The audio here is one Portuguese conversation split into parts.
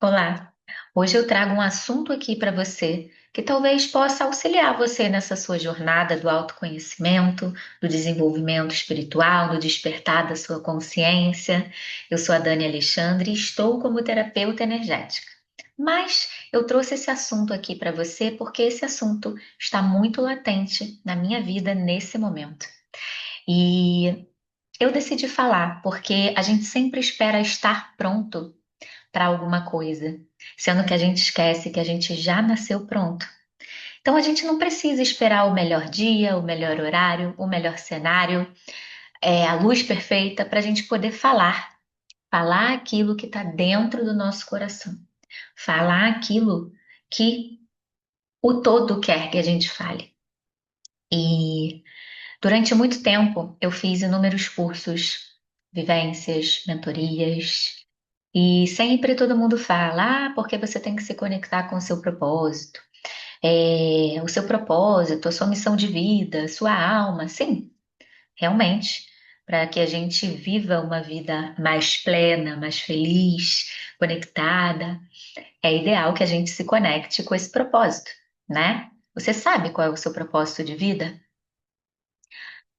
Olá, hoje eu trago um assunto aqui para você que talvez possa auxiliar você nessa sua jornada do autoconhecimento, do desenvolvimento espiritual, do despertar da sua consciência. Eu sou a Dani Alexandre e estou como terapeuta energética. Mas eu trouxe esse assunto aqui para você porque esse assunto está muito latente na minha vida nesse momento. E eu decidi falar porque a gente sempre espera estar pronto para alguma coisa, sendo que a gente esquece que a gente já nasceu pronto. Então a gente não precisa esperar o melhor dia, o melhor horário, o melhor cenário, a luz perfeita para a gente poder falar aquilo que está dentro do nosso coração, falar aquilo que o todo quer que a gente fale. E durante muito tempo eu fiz inúmeros cursos, vivências, mentorias. E sempre todo mundo fala, porque você tem que se conectar com o seu propósito. O seu propósito, a sua missão de vida, sua alma. Sim, realmente, para que a gente viva uma vida mais plena, mais feliz, conectada, é ideal que a gente se conecte com esse propósito, né? Você sabe qual é o seu propósito de vida?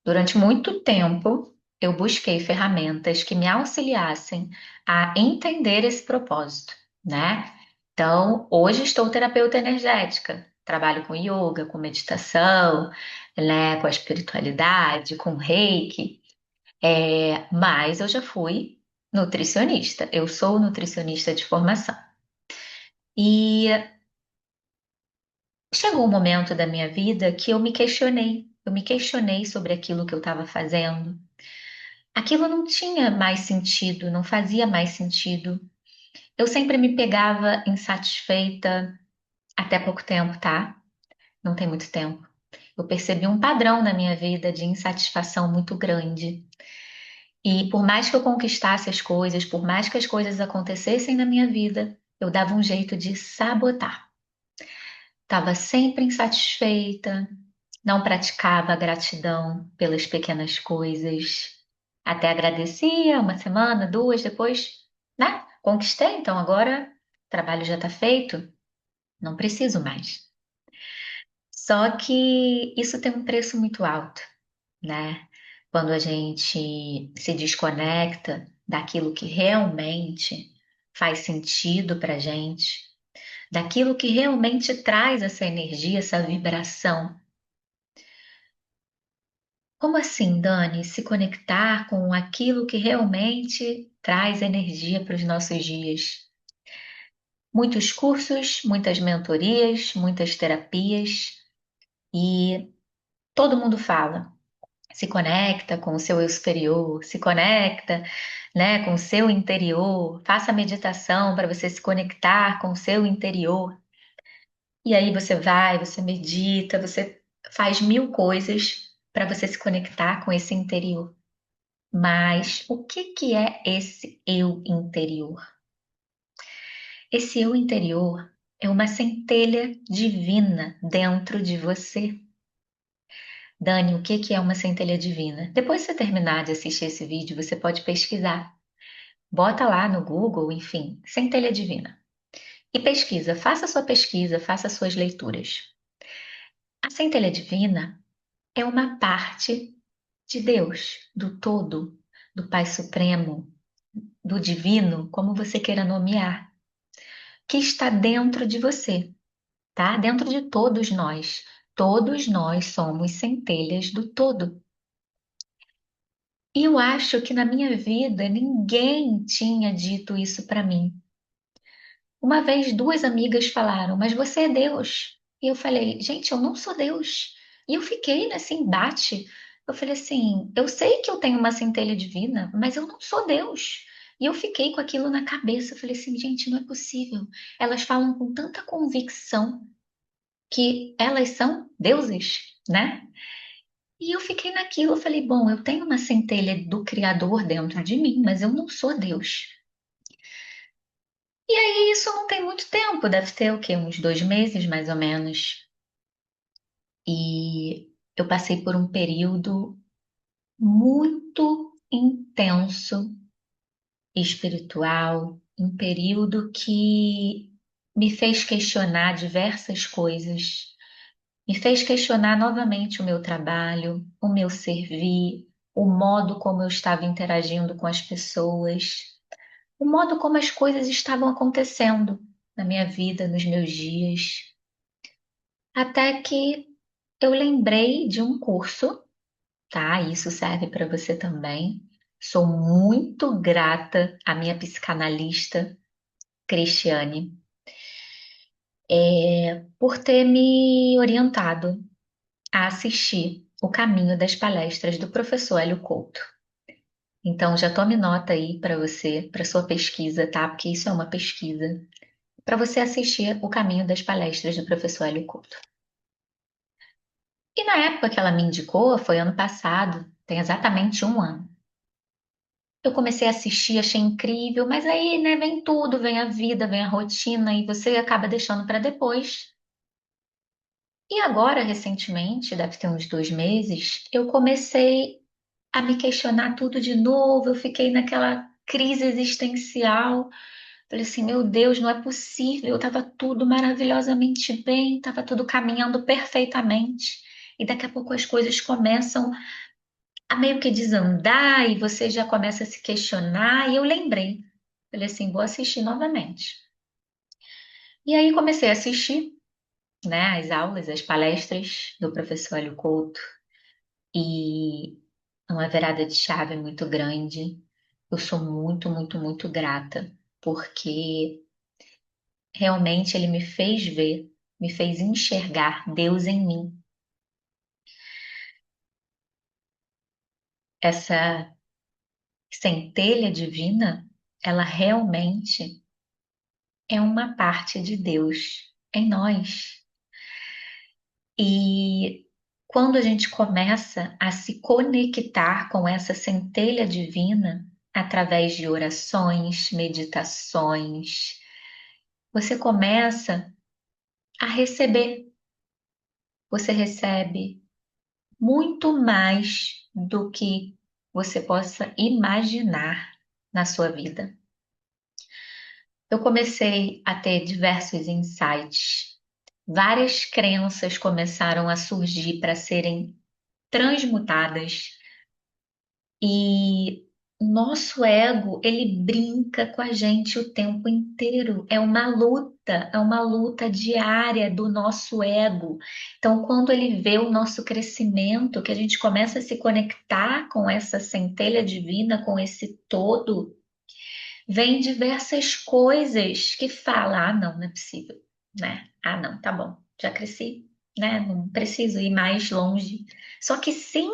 Durante muito tempo, eu busquei ferramentas que me auxiliassem a entender esse propósito, né? Então, hoje estou terapeuta energética, trabalho com yoga, com meditação, né, com a espiritualidade, com reiki, mas eu já fui nutricionista, eu sou nutricionista de formação. E chegou um momento da minha vida que eu me questionei sobre aquilo que eu estava fazendo. Aquilo não tinha mais sentido, não fazia mais sentido. Eu sempre me pegava insatisfeita, até pouco tempo, tá? Não tem muito tempo. Eu percebi um padrão na minha vida de insatisfação muito grande. E por mais que eu conquistasse as coisas, por mais que as coisas acontecessem na minha vida, eu dava um jeito de sabotar. Estava sempre insatisfeita, não praticava a gratidão pelas pequenas coisas. Até agradecia uma semana, duas, depois, né? Conquistei, então agora o trabalho já está feito, não preciso mais. Só que isso tem um preço muito alto, né? Quando a gente se desconecta daquilo que realmente faz sentido para gente, daquilo que realmente traz essa energia, essa vibração. Como assim, Dani? Se conectar com aquilo que realmente traz energia para os nossos dias. Muitos cursos, muitas mentorias, muitas terapias e todo mundo fala. Se conecta com o seu eu superior, se conecta, né, com o seu interior, faça meditação para você se conectar com o seu interior. E aí você vai, você medita, você faz mil coisas para você se conectar com esse interior. Mas o que que é esse eu interior? Esse eu interior é uma centelha divina dentro de você. Dani, o que que é uma centelha divina? Depois de você terminar de assistir esse vídeo, você pode pesquisar. Bota lá no Google, enfim, centelha divina. E pesquisa, faça sua pesquisa, faça suas leituras. A centelha divina é uma parte de Deus, do todo, do Pai Supremo, do divino, como você queira nomear, que está dentro de você, tá? Dentro de todos nós. Todos nós somos centelhas do todo. E eu acho que na minha vida ninguém tinha dito isso para mim. Uma vez duas amigas falaram, mas você é Deus. E eu falei, gente, eu não sou Deus. E eu fiquei nesse embate. Eu falei assim, eu sei que eu tenho uma centelha divina, mas eu não sou Deus. E eu fiquei com aquilo na cabeça. Eu falei assim, gente, não é possível. Elas falam com tanta convicção que elas são deuses, né? E eu fiquei naquilo, eu falei, bom, eu tenho uma centelha do Criador dentro de mim, mas eu não sou Deus. E aí isso não tem muito tempo, deve ter o quê? Uns 2 meses, mais ou menos. E eu passei por um período muito intenso, espiritual. um período que me fez questionar diversas coisas. Me fez questionar novamente o meu trabalho, o meu servir, o modo como eu estava interagindo com as pessoas, o modo como as coisas estavam acontecendo na minha vida, nos meus dias. Até que eu lembrei de um curso, tá? Isso serve para você também. Sou muito grata à minha psicanalista, Cristiane, por ter me orientado a assistir O Caminho das Palestras do professor Hélio Couto. Então, já tome nota aí para você, para sua pesquisa, tá? Porque isso é uma pesquisa. Para você assistir O Caminho das Palestras do professor Hélio Couto. E na época que ela me indicou, foi ano passado, tem exatamente um ano. Eu comecei a assistir, achei incrível, mas aí, né, vem tudo, vem a vida, vem a rotina e você acaba deixando para depois. E agora, recentemente, deve ter uns 2 meses, eu comecei a me questionar tudo de novo. Eu fiquei naquela crise existencial. Falei assim, meu Deus, não é possível. Estava tudo maravilhosamente bem, estava tudo caminhando perfeitamente. E daqui a pouco as coisas começam a meio que desandar e você já começa a se questionar. E eu lembrei. Falei assim, vou assistir novamente. E aí comecei a assistir, né, as aulas, as palestras do professor Hélio Couto. E uma virada de chave muito grande. Eu sou muito, muito, muito grata, porque realmente ele me fez ver, me fez enxergar Deus em mim. Essa centelha divina, ela realmente é uma parte de Deus em nós. E quando a gente começa a se conectar com essa centelha divina, através de orações, meditações, você começa a receber. Você recebe muito mais do que você possa imaginar na sua vida. Eu comecei a ter diversos insights. Várias crenças começaram a surgir para serem transmutadas. E nosso ego, ele brinca com a gente o tempo inteiro. É uma luta diária do nosso ego. Então, quando ele vê o nosso crescimento, que a gente começa a se conectar com essa centelha divina, com esse todo, vem diversas coisas que falam: ah, não é possível, né? Ah, não, tá bom, já cresci, né? Não preciso ir mais longe. Só que sim,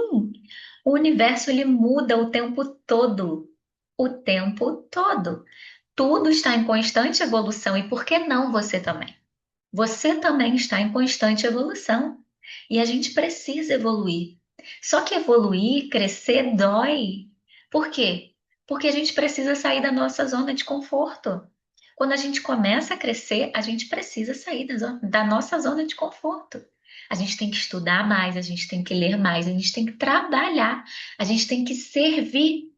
o universo ele muda o tempo todo, o tempo todo. Tudo está em constante evolução e por que não você também? Você também está em constante evolução e a gente precisa evoluir. Só que evoluir, crescer dói. Por quê? Porque a gente precisa sair da nossa zona de conforto. Quando a gente começa a crescer, a gente precisa sair da nossa zona de conforto. A gente tem que estudar mais, a gente tem que ler mais, a gente tem que trabalhar, a gente tem que servir.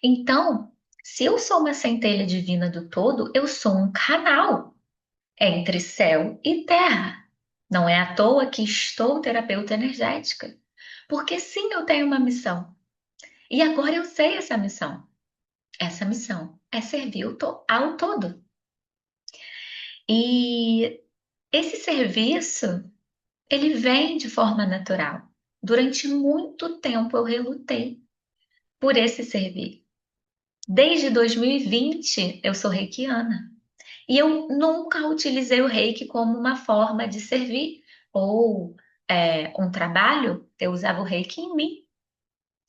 Então, se eu sou uma centelha divina do todo, eu sou um canal entre céu e terra. Não é à toa que estou terapeuta energética, porque sim, eu tenho uma missão. E agora eu sei essa missão. Essa missão é servir ao todo. E esse serviço, ele vem de forma natural. Durante muito tempo eu relutei por esse servir. Desde 2020 eu sou reikiana. E eu nunca utilizei o reiki como uma forma de servir ou um trabalho. Eu usava o reiki em mim.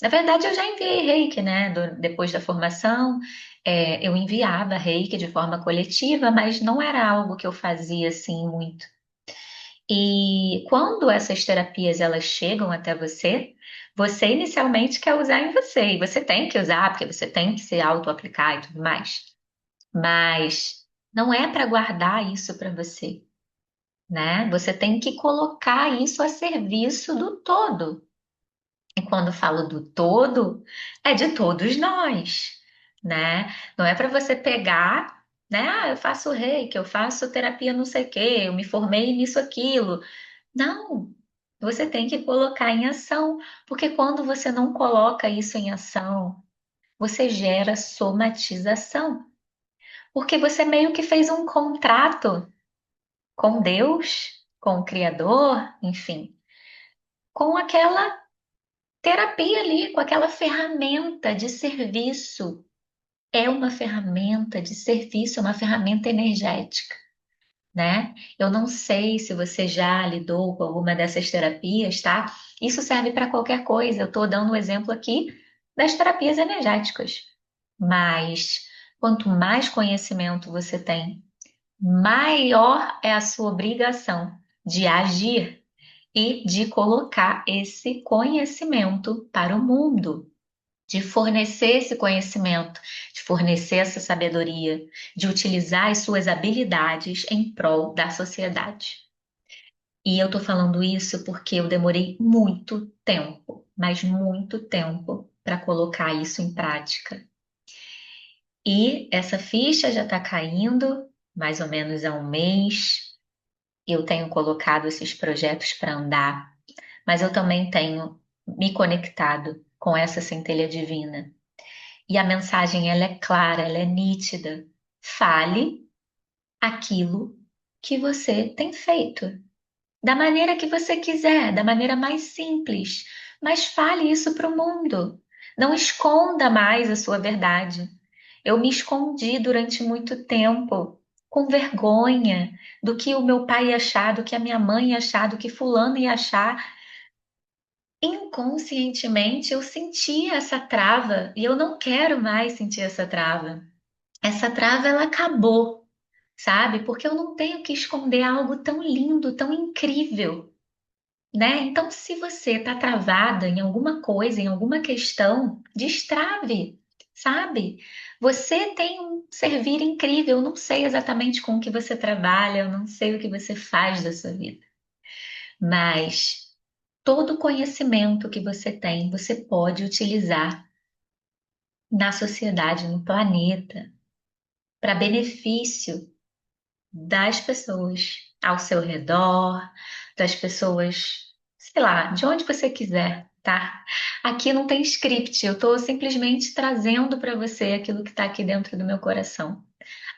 Na verdade, eu já enviei reiki, né? Depois da formação, eu enviava reiki de forma coletiva, mas não era algo que eu fazia assim muito. E quando essas terapias elas chegam até você, você inicialmente quer usar em você, e você tem que usar, porque você tem que se auto-aplicar e tudo mais. Mas não é para guardar isso para você, né? Você tem que colocar isso a serviço do todo. E quando falo do todo, é de todos nós, né? Não é para você pegar. né? Ah, eu faço reiki, eu faço terapia não sei o quê, eu me formei nisso, aquilo. Não, você tem que colocar em ação, porque quando você não coloca isso em ação, você gera somatização, porque você meio que fez um contrato com Deus, com o Criador, enfim, com aquela terapia ali, com aquela ferramenta de serviço. É uma ferramenta de serviço, é uma ferramenta energética, né? Eu não sei se você já lidou com alguma dessas terapias, tá? Isso serve para qualquer coisa. Eu estou dando um exemplo aqui das terapias energéticas. Mas quanto mais conhecimento você tem, maior é a sua obrigação de agir e de colocar esse conhecimento para o mundo, de fornecer esse conhecimento, de fornecer essa sabedoria, de utilizar as suas habilidades em prol da sociedade. E eu tô falando isso porque eu demorei muito tempo, mas muito tempo, para colocar isso em prática. E essa ficha já está caindo, mais ou menos há um mês. Eu tenho colocado esses projetos para andar, mas eu também tenho me conectado com essa centelha divina. E a mensagem ela é clara, ela é nítida. Fale aquilo que você tem feito, da maneira que você quiser, da maneira mais simples, mas fale isso para o mundo. Não esconda mais a sua verdade. Eu me escondi durante muito tempo, com vergonha do que o meu pai ia achar, do que a minha mãe ia achar, do que fulano ia achar. Inconscientemente eu sentia essa trava e eu não quero mais sentir essa trava. Essa trava ela acabou, sabe? Porque eu não tenho que esconder algo tão lindo, tão incrível, né? Então, se você está travada em alguma coisa, em alguma questão, destrave, sabe? Você tem um servir incrível. Eu não sei exatamente com o que você trabalha, eu não sei o que você faz da sua vida, mas todo o conhecimento que você tem, você pode utilizar na sociedade, no planeta, para benefício das pessoas ao seu redor, das pessoas, sei lá, de onde você quiser, tá? Aqui não tem script, eu estou simplesmente trazendo para você aquilo que está aqui dentro do meu coração,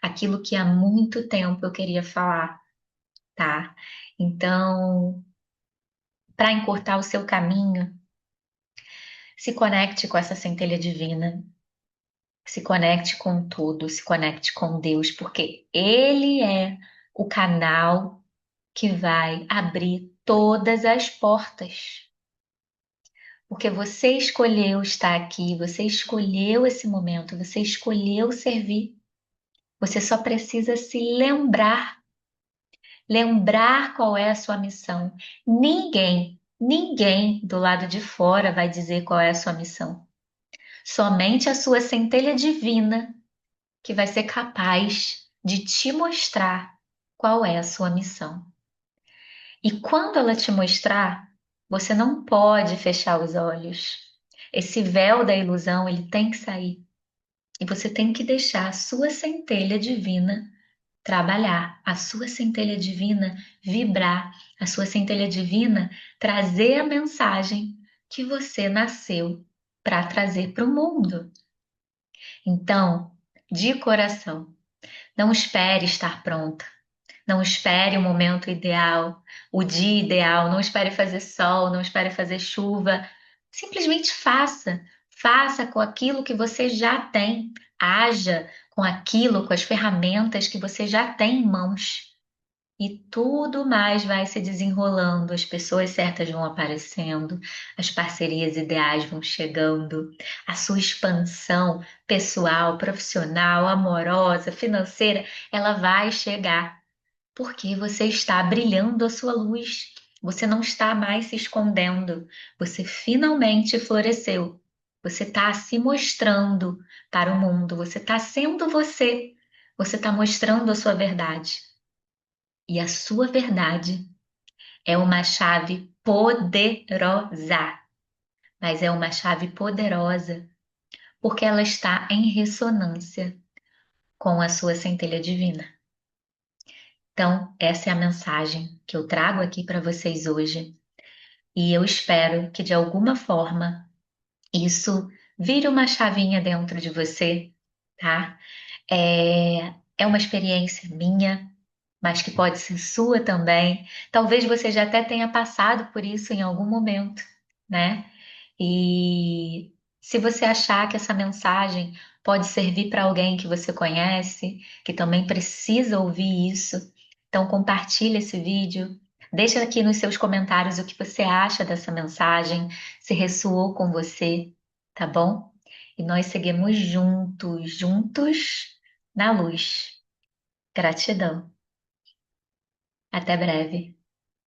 aquilo que há muito tempo eu queria falar, tá? Então, para encurtar o seu caminho, se conecte com essa centelha divina, se conecte com tudo, se conecte com Deus, porque Ele é o canal que vai abrir todas as portas. Porque você escolheu estar aqui, você escolheu esse momento, você escolheu servir. Você só precisa se lembrar qual é a sua missão. Ninguém do lado de fora vai dizer qual é a sua missão. Somente a sua centelha divina que vai ser capaz de te mostrar qual é a sua missão. E quando ela te mostrar, você não pode fechar os olhos. Esse véu da ilusão, ele tem que sair. E você tem que deixar a sua centelha divina trabalhar, a sua centelha divina vibrar, a sua centelha divina trazer a mensagem que você nasceu para trazer para o mundo. Então, de coração, não espere estar pronta. Não espere o momento ideal, o dia ideal, não espere fazer sol, não espere fazer chuva. Simplesmente faça. Faça com aquilo que você já tem. Haja com aquilo, com as ferramentas que você já tem em mãos. E tudo mais vai se desenrolando, as pessoas certas vão aparecendo, as parcerias ideais vão chegando, a sua expansão pessoal, profissional, amorosa, financeira, ela vai chegar. Porque você está brilhando a sua luz. Você não está mais se escondendo. Você finalmente floresceu. Você está se mostrando para o mundo. Você está sendo você. Você está mostrando a sua verdade. E a sua verdade é uma chave poderosa. Mas é uma chave poderosa porque ela está em ressonância com a sua centelha divina. Então, essa é a mensagem que eu trago aqui para vocês hoje. E eu espero que de alguma forma isso vire uma chavinha dentro de você, tá? É uma experiência minha, mas que pode ser sua também. Talvez você já até tenha passado por isso em algum momento, né? E se você achar que essa mensagem pode servir para alguém que você conhece, que também precisa ouvir isso, então compartilhe esse vídeo. Deixa aqui nos seus comentários o que você acha dessa mensagem, se ressoou com você, tá bom? E nós seguimos juntos, juntos na luz. Gratidão. Até breve.